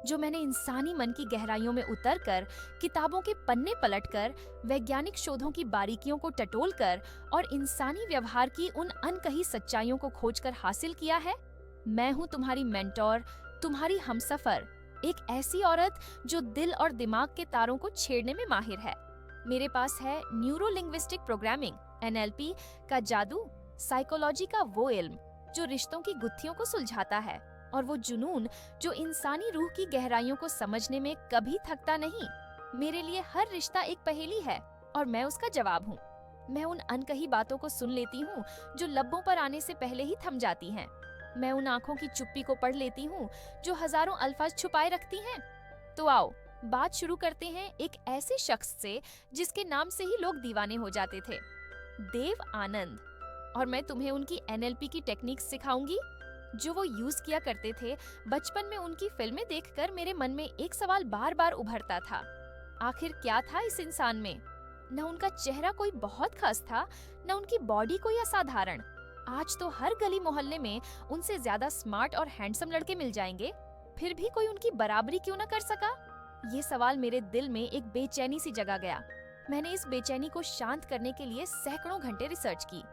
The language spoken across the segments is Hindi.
जो मैंने इंसानी मन की गहराइयों में उतरकर, किताबों के पन्ने पलटकर, वैज्ञानिक शोधों की बारीकियों को टटोलकर और इंसानी व्यवहार की उन अनकही सच्चाइयों को खोजकर हासिल किया है। मैं हूँ तुम्हारी मेंटोर, तुम्हारी हमसफर, एक ऐसी औरत जो दिल और दिमाग के तारों को छेड़ने में माहिर है। मेरे पास है न्यूरो लिंग्विस्टिक प्रोग्रामिंग (NLP) का जादू, साइकोलॉजी का वो इल्म जो रिश्तों की गुत्थियों को सुलझाता है, और वो जुनून जो इंसानी रूह की गहराइयों को समझने में कभी थकता नहीं। मेरे लिए हर रिश्ता एक पहेली है और मैं उसका जवाब हूँ। मैं उन अनकही बातों को सुन लेती हूँ जो लब्बों पर आने से पहले ही थम जाती हैं। मैं उन आंखों की चुप्पी को पढ़ लेती हूँ जो हजारों अल्फाज छुपाए रखती हैं। तो आओ, बात शुरू करते हैं एक ऐसे शख्स से जिसके नाम से ही लोग दीवाने हो जाते थे, देव आनंद। और मैं तुम्हें उनकी NLP की टेक्निक्स सिखाऊंगी जो वो यूज किया करते थे। बचपन में उनकी फिल्में देखकर मेरे मन में एक सवाल बार बार उभरता था, आखिर क्या था इस इंसान में? न उनका चेहरा कोई बहुत खास था, न उनकी बॉडी कोई असाधारण। आज तो हर गली मोहल्ले में उनसे ज्यादा स्मार्ट और हैंडसम लड़के मिल जाएंगे, फिर भी कोई उनकी बराबरी क्यों न कर सका? ये सवाल मेरे दिल में एक बेचैनी सी जगा गया। मैंने इस बेचैनी को शांत करने के लिए सैकड़ों घंटे रिसर्च की।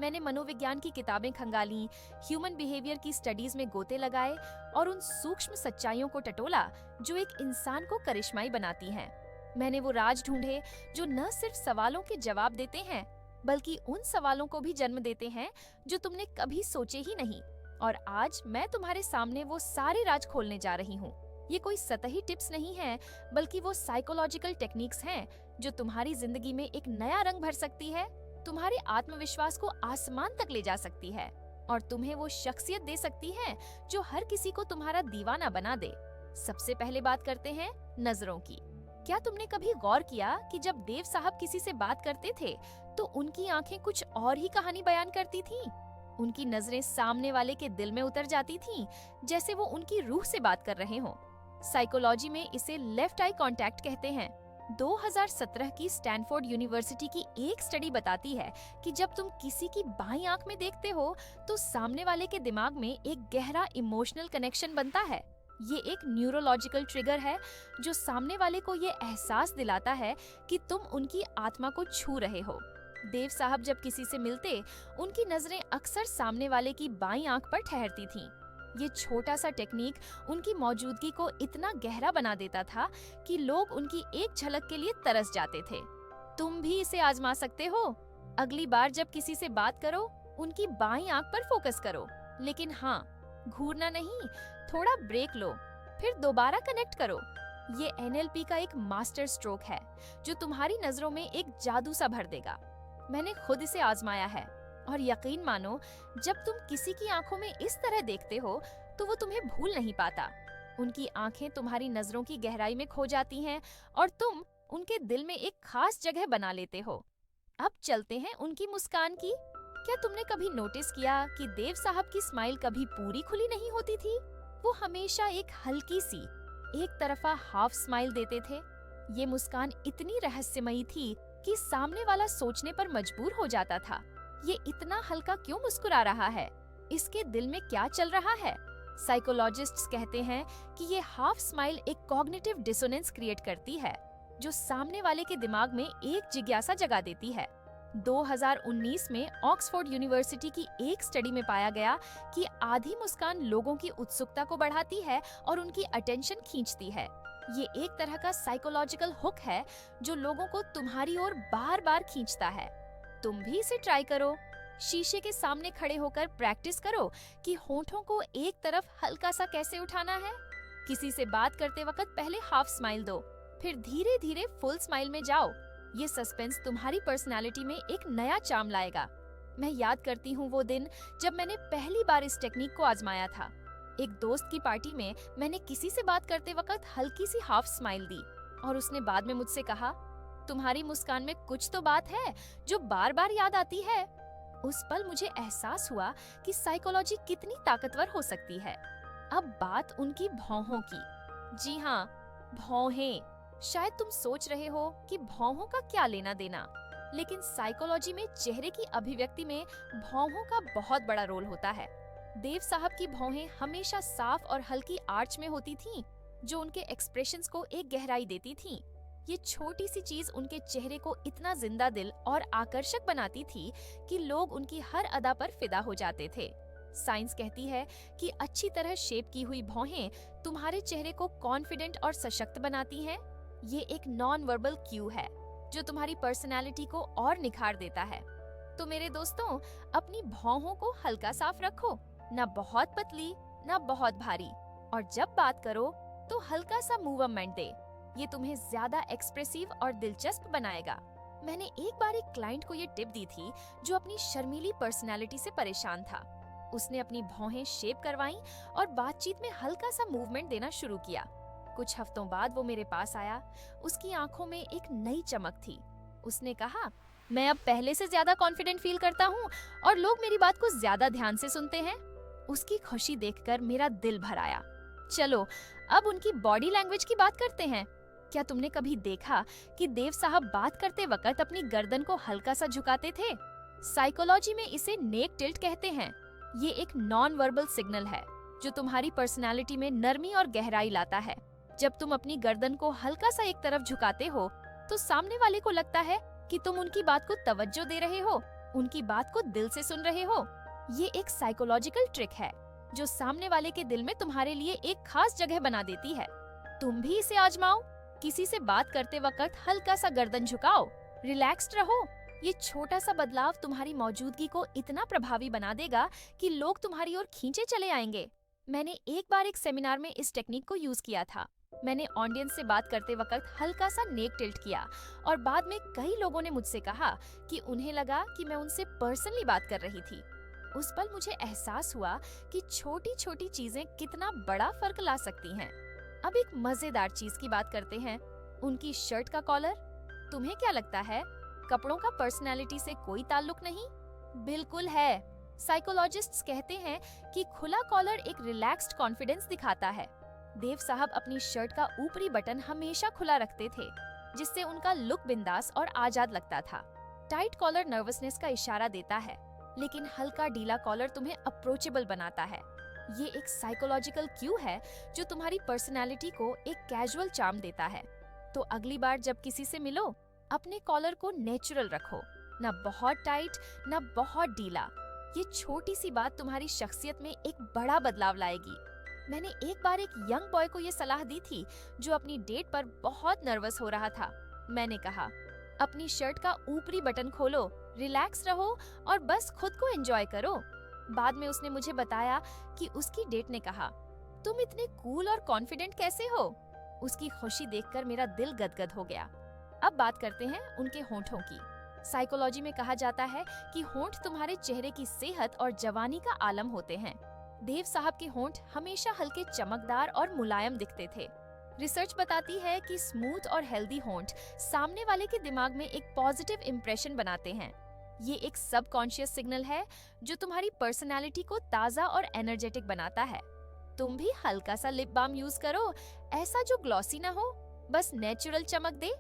मैंने मनोविज्ञान की किताबें खंगाली, ह्यूमन बिहेवियर की स्टडीज में गोते लगाए और उन सूक्ष्म सच्चाइयों को टटोला जो एक इंसान को करिश्माई बनाती हैं। मैंने वो राज ढूंढे जो न सिर्फ सवालों के जवाब देते हैं, बल्कि उन सवालों को भी जन्म देते हैं जो तुमने कभी सोचे ही नहीं। और आज मैं तुम्हारे सामने वो सारे राज खोलने जा रही हूँ। ये कोई सतही टिप्स नहीं है, बल्कि वो साइकोलॉजिकल टेक्निक्स हैं जो तुम्हारी जिंदगी में एक नया रंग भर सकती है, तुम्हारे आत्मविश्वास को आसमान तक ले जा सकती है और तुम्हें वो शख्सियत दे सकती है जो हर किसी को तुम्हारा दीवाना बना दे। सबसे पहले बात करते हैं नजरों की। क्या तुमने कभी गौर किया कि जब देव साहब किसी से बात करते थे तो उनकी आंखें कुछ और ही कहानी बयान करती थीं? उनकी नजरें सामने वाले के दिल में उतर जाती थीं, जैसे वो उनकी रूह से बात कर रहे हों। साइकोलॉजी में इसे लेफ्ट आई कांटेक्ट कहते हैं। 2017 की स्टैनफोर्ड यूनिवर्सिटी की एक स्टडी बताती है कि जब तुम किसी की बाईं आंख में देखते हो तो सामने वाले के दिमाग में एक गहरा इमोशनल कनेक्शन बनता है। ये एक न्यूरोलॉजिकल ट्रिगर है जो सामने वाले को ये एहसास दिलाता है कि तुम उनकी आत्मा को छू रहे हो। देव साहब जब किसी से मिलते, उनकी नजरें अक्सर सामने वाले की बाईं आंख पर ठहरती थीं। ये छोटा सा टेक्निक उनकी मौजूदगी को इतना गहरा बना देता था कि लोग उनकी एक झलक के लिए तरस जाते थे। तुम भी इसे आजमा सकते हो। अगली बार जब किसी से बात करो, उनकी बाईं आंख पर फोकस करो, लेकिन हाँ, घूरना नहीं, थोड़ा ब्रेक लो, फिर दोबारा कनेक्ट करो। ये NLP का एक मास्टर स्ट्रोक है जो तुम्हारी नजरों में एक जादू सा भर देगा। मैंने खुद इसे आजमाया है और यकीन मानो, जब तुम किसी की आंखों में इस तरह देखते हो तो वो तुम्हें भूल नहीं पाता। उनकी आंखें तुम्हारी नजरों की गहराई में खो जाती हैं और तुम उनके दिल में एक खास जगह बना लेते हो। अब चलते हैं उनकी मुस्कान की। क्या तुमने कभी नोटिस किया कि देव साहब की स्माइल कभी पूरी खुली नहीं होती थी? वो हमेशा एक हल्की सी, एक तरफा हाफ स्माइल देते थे। ये मुस्कान इतनी रहस्यमयी थी कि सामने वाला सोचने पर मजबूर हो जाता था, ये इतना हल्का क्यों मुस्कुरा रहा है? इसके दिल में क्या चल रहा है? साइकोलॉजिस्ट्स कहते हैं कि ये हाफ स्माइल एक कॉग्निटिव डिसोनेंस क्रिएट करती है जो सामने वाले के दिमाग में एक जिज्ञासा जगा देती है। 2019 में ऑक्सफोर्ड यूनिवर्सिटी की एक स्टडी में पाया गया कि आधी मुस्कान लोगों की उत्सुकता को बढ़ाती है और उनकी अटेंशन खींचती है। ये एक तरह का साइकोलॉजिकल हुक है जो लोगों को तुम्हारी ओर बार बार खींचता है। तुम भी इसे ट्राई करो। शीशे के सामने खड़े होकर प्रैक्टिस करो कि होठों को एक तरफ हल्का सा कैसे उठाना है। किसी से बात करते वक्त पहले हाफ स्माइल दो, फिर धीरे धीरे फुल स्माइल में जाओ। ये सस्पेंस तुम्हारी पर्सनालिटी में एक नया चार्म लाएगा। मैं याद करती हूँ वो दिन जब मैंने पहली बार इस टेक्निक को आजमाया था। एक दोस्त की पार्टी में मैंने किसी से बात करते वक्त हल्की सी हाफ स्माइल दी और उसने बाद में मुझसे कहा, तुम्हारी मुस्कान में कुछ तो बात है जो बार बार याद आती है। उस पल मुझे एहसास हुआ कि साइकोलॉजी कितनी ताकतवर हो सकती है। अब बात उनकी भौहों की। जी हाँ, भौहें। शायद तुम सोच रहे हो कि भौहों का क्या लेना देना, लेकिन साइकोलॉजी में चेहरे की अभिव्यक्ति में भौहों का बहुत बड़ा रोल होता है। देव साहब की भौहें हमेशा साफ और हल्की आर्च में होती थीं। जो उनके एक्सप्रेशंस को एक गहराई देती थी। ये छोटी सी चीज उनके चेहरे को इतना जिंदा दिल और आकर्षक बनाती थी कि लोग उनकी हर अदा पर फिदा हो जाते थे। साइंस कहती है कि अच्छी तरह शेप की हुई भौहें तुम्हारे चेहरे को कॉन्फिडेंट और सशक्त बनाती हैं। ये एक नॉन वर्बल क्यू है जो तुम्हारी पर्सनैलिटी को और निखार देता है। तो मेरे दोस्तों, अपनी भौहों को हल्का साफ रखो, ना बहुत पतली ना बहुत भारी, और जब बात करो तो हल्का सा मूवमेंट दे। ये तुम्हें ज्यादा एक्सप्रेसिव और दिलचस्प बनाएगा। मैंने एक बार एक क्लाइंट को ये टिप दी थी जो अपनी शर्मीली पर्सनैलिटी से परेशान था। उसने अपनी भौहें शेप करवाईं और बातचीत में हल्का सा मूवमेंट देना शुरू किया। कुछ हफ्तों बाद वो मेरे पास आया। उसकी आंखों में एक नई चमक थी। उसने कहा, मैं अब पहले से ज्यादा कॉन्फिडेंट फील करता हूँ और लोग मेरी बात को ज्यादा ध्यान से सुनते हैं। उसकी खुशी देखकर मेरा दिल भर आया। चलो अब उनकी बॉडी लैंग्वेज की बात करते हैं। क्या तुमने कभी देखा कि देव साहब बात करते वक्त अपनी गर्दन को हल्का सा झुकाते थे? साइकोलॉजी में इसे नेक टिल्ट कहते हैं। ये एक नॉन वर्बल सिग्नल है जो तुम्हारी पर्सनालिटी में नरमी और गहराई लाता है। जब तुम अपनी गर्दन को हल्का सा एक तरफ झुकाते हो तो सामने वाले को लगता है कि तुम उनकी बात को तवज्जो दे रहे हो, उनकी बात को दिल से सुन रहे हो। ये एक साइकोलॉजिकल ट्रिक है जो सामने वाले के दिल में तुम्हारे लिए एक खास जगह बना देती है। तुम भी इसे आजमाओ। किसी से बात करते वक्त हल्का सा गर्दन झुकाओ, रिलैक्स्ड रहो। ये छोटा सा बदलाव तुम्हारी मौजूदगी को इतना प्रभावी बना देगा कि लोग तुम्हारी ओर खींचे चले आएंगे। मैंने एक बार एक सेमिनार में इस टेक्निक को यूज किया था। मैंने ऑडियंस से बात करते वक्त हल्का सा नेक टिल्ट किया और बाद में कई लोगों ने मुझसे कहा कि उन्हें लगा कि मैं उनसे पर्सनली बात कर रही थी। उस पल मुझे एहसास हुआ कि छोटी छोटी चीजें कितना बड़ा फर्क ला सकती हैं। अब एक मजेदार चीज की बात करते हैं, उनकी शर्ट का कॉलर। तुम्हें क्या लगता है, कपड़ों का पर्सनैलिटी से कोई ताल्लुक नहीं? बिल्कुल है। साइकोलॉजिस्ट्स कहते हैं कि खुला कॉलर एक रिलैक्स्ड कॉन्फिडेंस दिखाता है। देव साहब अपनी शर्ट का ऊपरी बटन हमेशा खुला रखते थे, जिससे उनका लुक बिंदास और आजाद लगता था। टाइट कॉलर नर्वसनेस का इशारा देता है, लेकिन हल्का ढीला कॉलर तुम्हें अप्रोचेबल बनाता है। ये एक साइकोलॉजिकल क्यू है जो तुम्हारी पर्सनैलिटी को एक कैजुअल चार्म देता है। तो अगली बार जब किसी से मिलो, अपने कॉलर को नेचुरल रखो, ना बहुत टाइट ना बहुत ढीला। ये छोटी सी बात तुम्हारी शख्सियत में एक बड़ा बदलाव लाएगी। मैंने एक बार एक यंग बॉय को ये सलाह दी थी जो अपनी डेट पर बहुत नर्वस हो रहा था। मैंने कहा, अपनी शर्ट का ऊपरी बटन खोलो, रिलैक्स रहो और बस खुद को एंजॉय करो। बाद में उसने मुझे बताया कि उसकी डेट ने कहा, तुम इतने कूल और कॉन्फिडेंट कैसे हो? उसकी खुशी देखकर मेरा दिल गदगद हो गया। अब बात करते हैं उनके होंठों की। साइकोलॉजी में कहा जाता है कि होंठ तुम्हारे चेहरे की सेहत और जवानी का आलम होते हैं। देव साहब के होंठ हमेशा हल्के चमकदार और मुलायम दिखते थे। रिसर्च बताती है कि स्मूथ और हेल्दी होंठ सामने वाले के दिमाग में एक पॉजिटिव इंप्रेशन बनाते हैं। ये एक सबकॉन्शियस सिग्नल है जो तुम्हारी पर्सनालिटी को ताज़ा और एनर्जेटिक बनाता है। तुम भी हल्का सा लिप बाम यूज करो, ऐसा जो ग्लॉसी ना हो, बस नेचुरल चमक दे।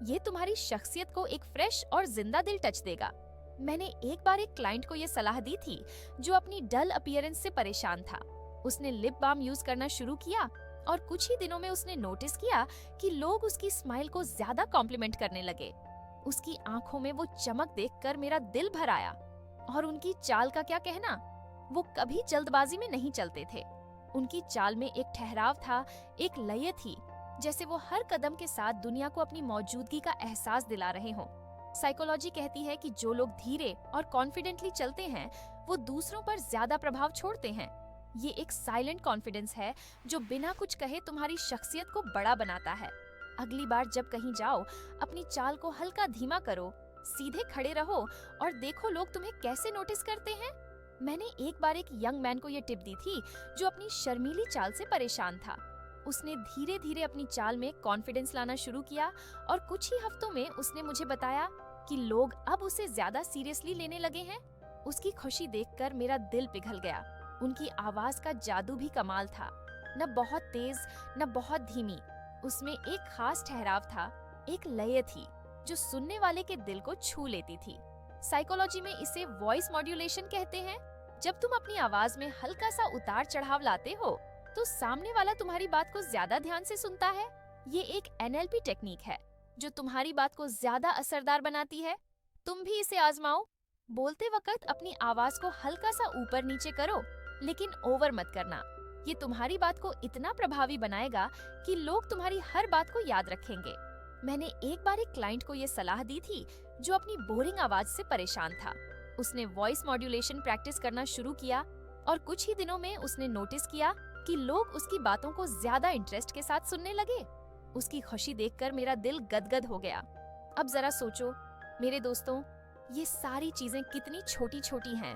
ये तुम्हारी शख्सियत को एक फ्रेश और जिंदा दिल टच देगा। मैंने एक बार एक क्लाइंट को ये सलाह दी थी जो अपनी डल अपीयरेंस से परेशान था। उसने लिप बाम यूज करना शुरू किया और कुछ ही दिनों में उसने नोटिस किया कि लोग उसकी स्माइल को ज्यादा कॉम्प्लीमेंट करने लगे। उसकी आंखों में वो चमक देखकर मेरा दिल भर आया। और उनकी चाल का क्या कहना, वो कभी जल्दबाजी में नहीं चलते थे। उनकी चाल में एक ठहराव था, एक लय थी, जैसे वो हर कदम के साथ दुनिया को अपनी मौजूदगी का एहसास दिला रहे हों। साइकोलॉजी कहती है कि जो लोग धीरे और कॉन्फिडेंटली चलते हैं वो दूसरों पर ज्यादा प्रभाव छोड़ते हैं। ये एक साइलेंट कॉन्फिडेंस है जो बिना कुछ कहे तुम्हारी शख्सियत को बड़ा बनाता है। अगली बार जब कहीं जाओ, अपनी चाल को हल्का धीमा करो, सीधे खड़े रहो और देखो लोग तुम्हें कैसे नोटिस करते हैं। मैंने एक बार एक यंग मैन को ये टिप दी थी जो अपनी शर्मीली चाल से परेशान था। उसने धीरे धीरे अपनी चाल में कॉन्फिडेंस लाना शुरू किया और कुछ ही हफ्तों में उसने मुझे बताया कि लोग अब उसे ज्यादा सीरियसली लेने लगे हैं। उसकी खुशी देखकर मेरा दिल पिघल गया। उनकी आवाज का जादू भी कमाल था, न बहुत तेज न बहुत धीमी। उसमें एक खास ठहराव था, एक लय थी जो सुनने वाले के दिल को छू लेती थी। साइकोलॉजी में इसे वॉइस मॉड्यूलेशन कहते हैं। जब तुम अपनी आवाज में हल्का सा उतार चढ़ाव लाते हो तो सामने वाला तुम्हारी बात को ज्यादा ध्यान से सुनता है। ये एक NLP टेक्निक है जो तुम्हारी बात को ज्यादा असरदार बनाती है। तुम भी इसे आजमाओ। बोलते वक्त अपनी आवाज को हल्का सा ऊपर नीचे करो, लेकिन ओवर मत करना। ये तुम्हारी बात को इतना प्रभावी बनाएगा कि लोग तुम्हारी हर बात को याद रखेंगे। मैंने एक बार एक क्लाइंट को ये सलाह दी थी जो अपनी बोरिंग आवाज से परेशान था। उसने वॉइस मॉड्यूलेशन प्रैक्टिस करना शुरू किया और कुछ ही दिनों में उसने नोटिस किया कि लोग उसकी बातों को ज्यादा इंटरेस्ट के साथ सुनने लगे। उसकी खुशी देखकर मेरा दिल गदगद हो गया। अब जरा सोचो मेरे दोस्तों, ये सारी चीजें कितनी छोटी छोटी हैं।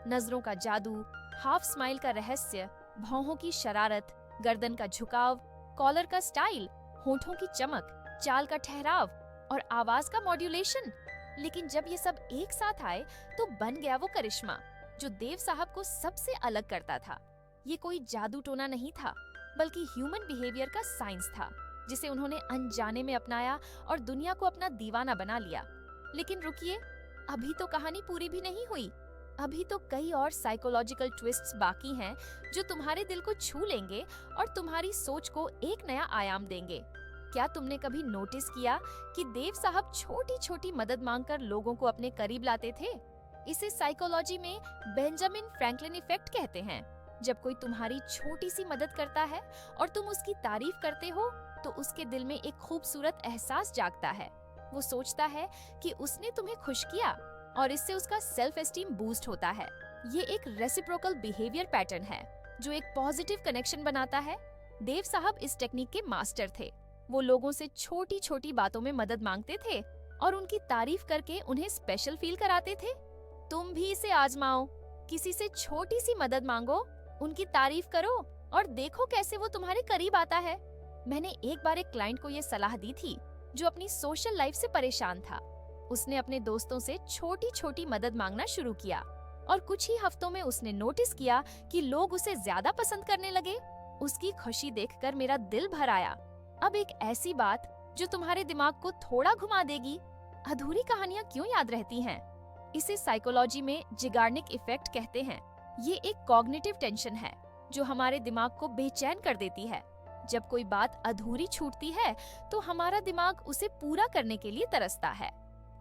नजरों का जादू, हाफ स्माइल का रहस्य, भौहों की शरारत, गर्दन का झुकाव, कॉलर का स्टाइल, होठों की चमक, चाल का ठहराव और आवाज का मॉड्यूलेशन। लेकिन जब ये सब एक साथ आए तो बन गया वो करिश्मा जो देव साहब को सबसे अलग करता था। ये कोई जादू टोना नहीं था, बल्कि ह्यूमन बिहेवियर का साइंस था जिसे उन्होंने अनजाने में अपनाया और दुनिया को अपना दीवाना बना लिया। लेकिन रुकिए, अभी तो कहानी पूरी भी नहीं हुई। अभी तो कई और साइकोलॉजिकल ट्विस्ट्स बाकी हैं जो तुम्हारे दिल को छू लेंगे और तुम्हारी सोच को एक नया आयाम देंगे। क्या तुमने कभी नोटिस किया कि देव साहब छोटी छोटी मदद मांगकर लोगों को अपने करीब लाते थे? इसे साइकोलॉजी में बेंजामिन फ्रैंकलिन इफेक्ट कहते हैं। जब कोई तुम्हारी छोटी सी मदद करता है और तुम उसकी तारीफ करते हो तो उसके दिल में एक खूबसूरत एहसास जागता है। वो सोचता है कि उसने तुम्हें खुश किया और इससे उसका सेल्फ एस्टीम बूस्ट होता है। ये एक रेसिप्रोकल बिहेवियर पैटर्न है जो एक पॉजिटिव कनेक्शन बनाता है। देव साहब इस टेक्निक के मास्टर थे। वो लोगों से छोटी छोटी बातों में मदद मांगते थे और उनकी तारीफ करके उन्हें स्पेशल फील कराते थे। तुम भी इसे आजमाओ। किसी से छोटी सी मदद मांगो, उनकी तारीफ करो और देखो कैसे वो तुम्हारे करीब आता है। मैंने एक बार एक क्लाइंट को ये सलाह दी थी जो अपनी सोशल लाइफ से परेशान था। उसने अपने दोस्तों से छोटी छोटी मदद मांगना शुरू किया और कुछ ही हफ्तों में उसने नोटिस किया कि लोग उसे ज्यादा पसंद करने लगे। उसकी खुशी देखकर मेरा दिल भर आया। अब एक ऐसी बात जो तुम्हारे दिमाग को थोड़ा घुमा देगी। अधूरी कहानियां क्यों याद रहती हैं? इसे साइकोलॉजी में जिगार्निक इफेक्ट कहते हैं। ये एक कॉग्निटिव टेंशन है जो हमारे दिमाग को बेचैन कर देती है। जब कोई बात अधूरी छूटती है तो हमारा दिमाग उसे पूरा करने के लिए तरसता है।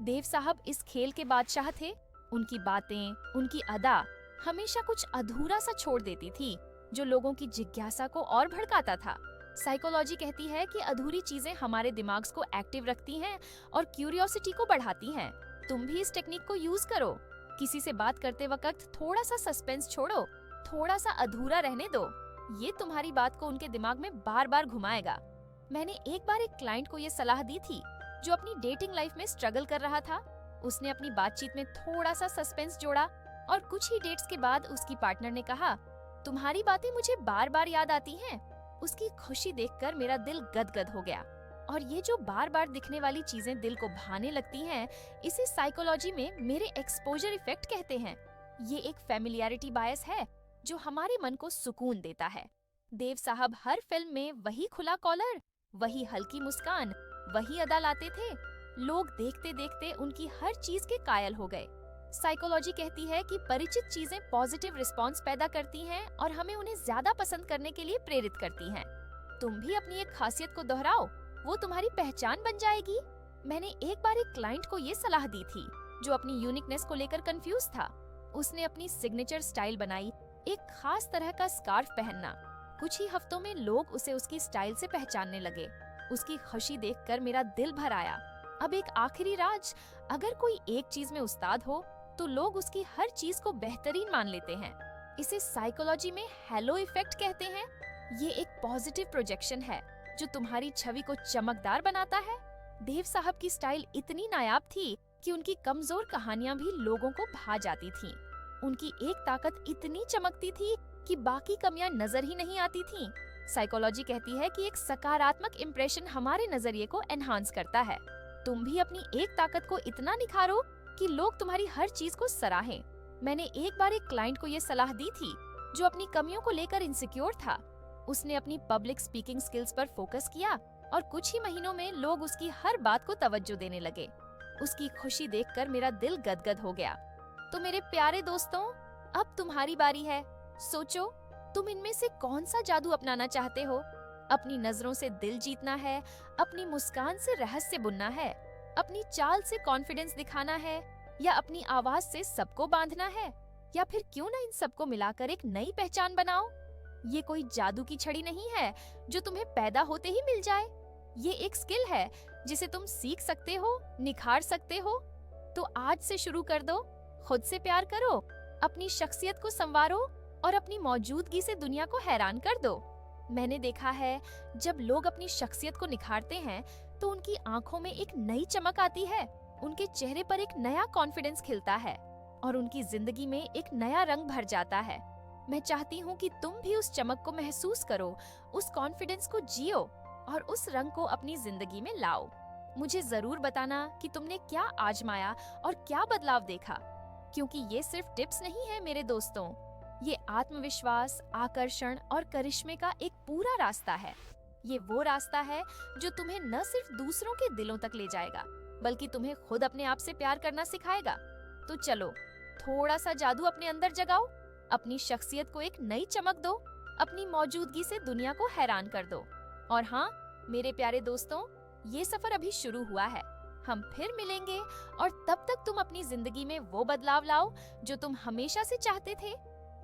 देव साहब इस खेल के बादशाह थे। उनकी बातें, उनकी अदा हमेशा कुछ अधूरा सा छोड़ देती थी जो लोगों की जिज्ञासा को और भड़काता था। साइकोलॉजी कहती है कि अधूरी चीजें हमारे दिमाग को एक्टिव रखती हैं और क्यूरियोसिटी को बढ़ाती हैं। तुम भी इस टेक्निक को यूज करो। किसी से बात करते वक्त थोड़ा सा सस्पेंस छोड़ो, थोड़ा सा अधूरा रहने दो। ये तुम्हारी बात को उनके दिमाग में बार बार घुमाएगा। मैंने एक बार एक क्लाइंट को ये सलाह दी थी जो अपनी डेटिंग लाइफ में स्ट्रगल कर रहा था। उसने अपनी बातचीत में थोड़ा सा सस्पेंस जोड़ा और कुछ ही डेट्स के बाद उसकी पार्टनर ने कहा, तुम्हारी बातें मुझे बार बार याद आती हैं। उसकी खुशी देखकर मेरा दिल गदगद हो गया। और ये जो बार बार दिखने वाली चीजें दिल को भाने लगती हैं, इसे साइकोलॉजी में मेरे एक्सपोजर इफेक्ट कहते हैं। ये एक फेमिलियरिटी बायस है जो हमारे मन को सुकून देता है। देव साहब हर फिल्म में वही खुला कॉलर, वही हल्की मुस्कान, वही अदा लाते थे। लोग देखते देखते उनकी हर चीज के कायल हो गए। साइकोलॉजी कहती है कि परिचित चीजें पॉजिटिव रिस्पॉन्स पैदा करती हैं और हमें उन्हें ज्यादा पसंद करने के लिए प्रेरित करती हैं। तुम भी अपनी एक खासियत को दोहराओ, वो तुम्हारी पहचान बन जाएगी। मैंने एक बार एक क्लाइंट को ये सलाह दी थी जो अपनी यूनिकनेस को लेकर कंफ्यूज था। उसने अपनी सिग्नेचर स्टाइल बनाई, एक खास तरह का स्कार्फ पहनना। कुछ ही हफ्तों में लोग उसे उसकी स्टाइल से पहचानने लगे। उसकी खुशी देखकर मेरा दिल भर आया। अब एक आखिरी राज, अगर कोई एक चीज में उस्ताद हो तो लोग उसकी हर चीज को बेहतरीन मान लेते हैं। इसे साइकोलॉजी में हेलो इफेक्ट कहते हैं। ये एक पॉजिटिव प्रोजेक्शन है जो तुम्हारी छवि को चमकदार बनाता है। देव साहब की स्टाइल इतनी नायाब थी कि उनकी कमजोर कहानियां भी लोगों को भा जाती थीं। उनकी एक ताकत इतनी चमकती थी कि बाकी कमियां नजर ही नहीं आती थीं। साइकोलॉजी कहती है कि एक सकारात्मक इम्प्रेशन हमारे नजरिए को एनहांस करता है। तुम भी अपनी एक ताकत को इतना निखारो कि लोग तुम्हारी हर चीज को सराहें। मैंने एक बार एक क्लाइंट को ये सलाह दी थी जो अपनी कमियों को लेकर इनसिक्योर था। उसने अपनी पब्लिक स्पीकिंग स्किल्स पर फोकस किया और कुछ ही महीनों में लोग उसकी हर बात को तवज्जो देने लगे। उसकी खुशी देखकर मेरा दिल गदगद हो गया। तो मेरे प्यारे दोस्तों, अब तुम्हारी बारी है। सोचो, तुम इनमें से कौन सा जादू अपनाना चाहते हो? अपनी नजरों से दिल जीतना है, अपनी मुस्कान से रहस्य बुनना है, अपनी चाल से कॉन्फिडेंस दिखाना है, या अपनी आवाज से सबको बांधना है? या फिर क्यों ना इन सबको मिलाकर एक नई पहचान बनाओ? ये कोई जादू की छड़ी नहीं है जो तुम्हें पैदा होते ही मिल जाए। ये एक स्किल है जिसे तुम सीख सकते हो, निखार सकते हो। तो आज से शुरू कर दो। खुद से प्यार करो, अपनी शख्सियत को संवारो और अपनी मौजूदगी से दुनिया को हैरान कर दो। मैंने देखा है, जब लोग अपनी शख्सियत को निखारते हैं तो उनकी आंखों में एक नई चमक आती है, उनके चेहरे पर एक नया कॉन्फिडेंस खिलता है और उनकी जिंदगी में एक नया रंग भर जाता है। मैं चाहती हूँ कि तुम भी उस चमक को महसूस करो, उस कॉन्फिडेंस को जियो और उस रंग को अपनी जिंदगी में लाओ। मुझे जरूर बताना कि तुमने क्या आजमाया और क्या बदलाव देखा, क्योंकि ये सिर्फ टिप्स नहीं है मेरे दोस्तों, ये आत्मविश्वास, आकर्षण और करिश्मे का एक पूरा रास्ता है। ये वो रास्ता है जो तुम्हें न सिर्फ दूसरों के दिलों तक ले जाएगा, बल्कि तुम्हें खुद अपने आप से प्यार करना सिखाएगा। तो चलो, थोड़ा सा जादू अपने अंदर जगाओ, अपनी शख्सियत को एक नई चमक दो, अपनी मौजूदगी से दुनिया को हैरान कर दो। और हाँ, मेरे प्यारे दोस्तों, ये सफर अभी शुरू हुआ है। हम फिर मिलेंगे और तब तक तुम अपनी जिंदगी में वो बदलाव लाओ जो तुम हमेशा से चाहते थे।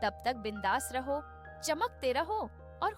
तब तक बिंदास रहो, चमकते रहो